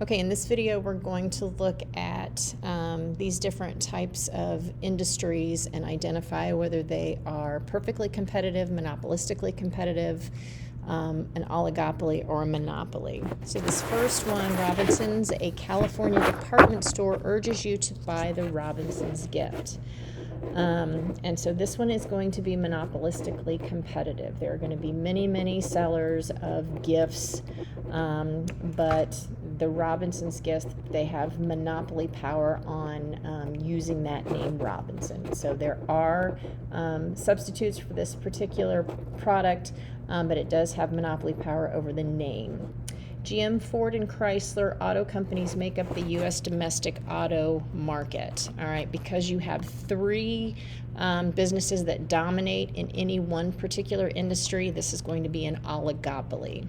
Okay, in this video we're going to look at these different types of industries and identify whether they are perfectly competitive, monopolistically competitive, an oligopoly, or a monopoly. So this first one, Robinson's, a California department store urges you to buy the Robinson's gift. And so this one is going to be monopolistically competitive. There are going to be many, many sellers of gifts, but the Robinson's gift, they have monopoly power on using that name Robinson. So there are substitutes for this particular product, but it does have monopoly power over the name. GM, Ford, and Chrysler auto companies make up the U.S. domestic auto market. All right, because you have three businesses that dominate in any one particular industry, this is going to be an oligopoly.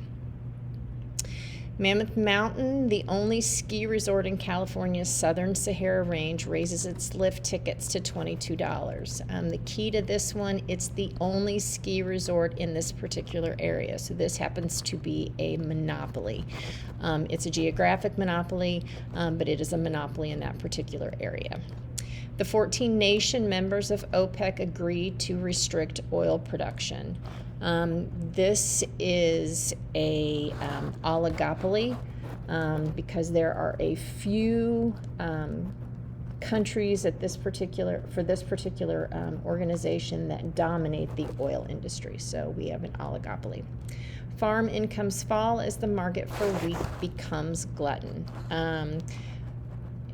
Mammoth Mountain, the only ski resort in California's southern Sahara Range, raises its lift tickets to $22. The key to this one, it's the only ski resort in this particular area. So this happens to be a monopoly. It's a geographic monopoly, but it is a monopoly in that particular area. The 14 nation members of OPEC agreed to restrict oil production. This is a oligopoly because there are a few countries at this particular organization that dominate the oil industry. So we have an oligopoly. Farm incomes fall as the market for wheat becomes glutton.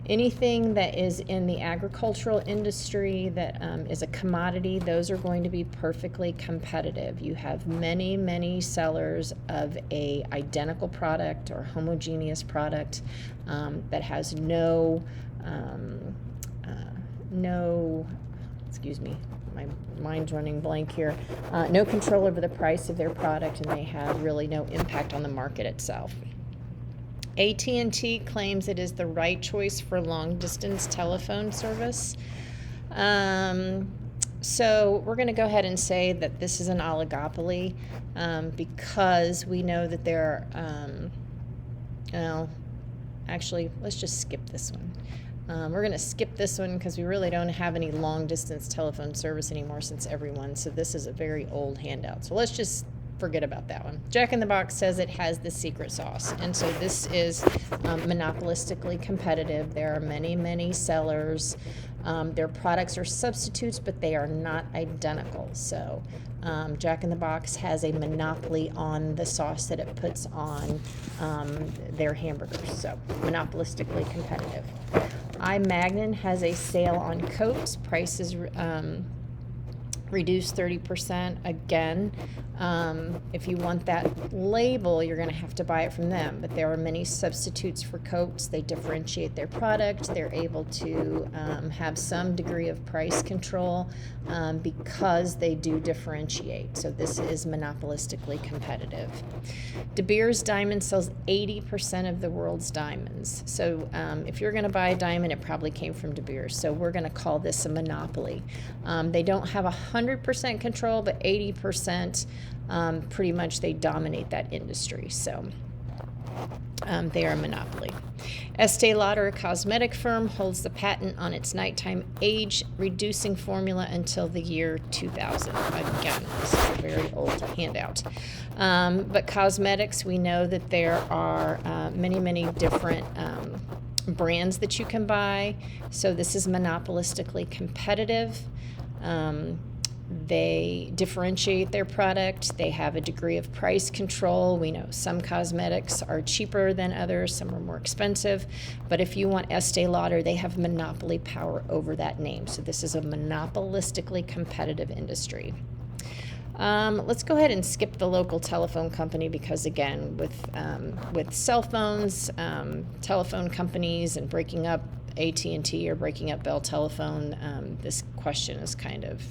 Anything that is in the agricultural industry that is a commodity, those are going to be perfectly competitive. You have many, many sellers of a identical product or homogeneous product that has no, excuse me, my mind's running blank here, no control over the price of their product, and they have really no impact on the market itself. AT&T claims it is the right choice for long-distance telephone service. So we're going to go ahead and say that this is an oligopoly because we know that there are, well, actually, let's just skip this one. We're going to skip this one because we really don't have any long-distance telephone service anymore since everyone, so this is a very old handout. So let's just forget about that one. Jack in the Box says it has the secret sauce, and so this is monopolistically competitive. There are many, many sellers. Their products are substitutes, but they are not identical. So Jack in the Box has a monopoly on the sauce that it puts on their hamburgers. So monopolistically competitive. Magnin has a sale on coats. Prices reduced 30%. Again, if you want that label, you're going to have to buy it from them. But there are many substitutes for coats. They differentiate their product. They're able to have some degree of price control because they do differentiate. So this is monopolistically competitive. De Beers Diamond sells 80% of the world's diamonds. So if you're going to buy a diamond, it probably came from De Beers. So we're going to call this a monopoly. They don't have 100% control, but 80%, pretty much they dominate that industry. So they are a monopoly. Estee Lauder, a cosmetic firm, holds the patent on its nighttime age reducing formula until the year 2000. Again, this is a very old handout. But cosmetics, we know that there are many, many different brands that you can buy. So this is monopolistically competitive. They differentiate their product. They have a degree of price control. We know some cosmetics are cheaper than others. Some are more expensive. But if you want Estee Lauder, they have monopoly power over that name. So this is a monopolistically competitive industry. Let's go ahead and skip the local telephone company because, again, with cell phones, telephone companies, and breaking up AT&T or breaking up Bell Telephone, this question is kind of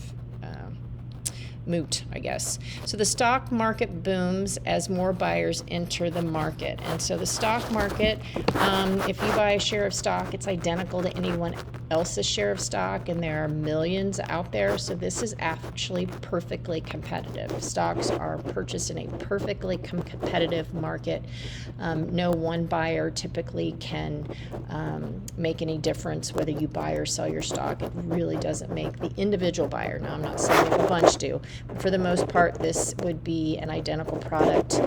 moot, I guess. So the stock market booms as more buyers enter the market. And so the stock market, if you buy a share of stock, it's identical to anyone else's share of stock, and there are millions out there. So this is actually perfectly competitive. Stocks are purchased in a perfectly competitive market. No one buyer typically can make any difference whether you buy or sell your stock. It really doesn't make the individual buyer. Now, I'm not saying a bunch do, but for the most part, this would be an identical product.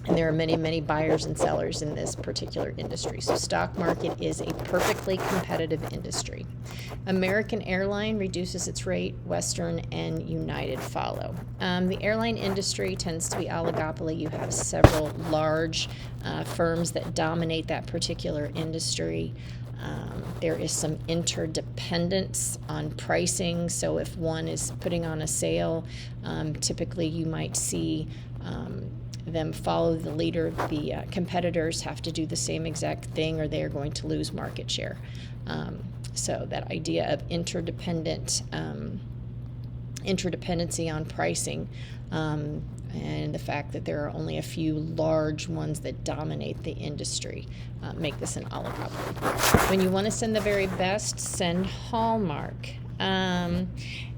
And there are many, many buyers and sellers in this particular industry. So stock market is a perfectly competitive industry. American Airline reduces its rate. Western and United follow. The airline industry tends to be oligopoly. You have several large firms that dominate that particular industry. There is some interdependence on pricing. So if one is putting on a sale, typically you might see them follow the leader. The competitors have to do the same exact thing, or they are going to lose market share. So that idea of interdependency on pricing, and the fact that there are only a few large ones that dominate the industry make this an oligopoly. When you want to send the very best, send Hallmark.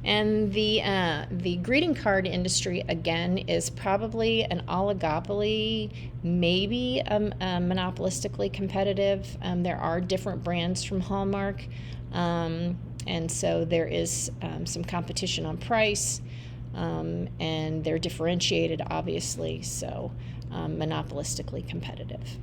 And the greeting card industry, again, is probably an oligopoly, maybe monopolistically competitive. There are different brands from Hallmark, and so there is some competition on price, and they're differentiated, obviously, so monopolistically competitive.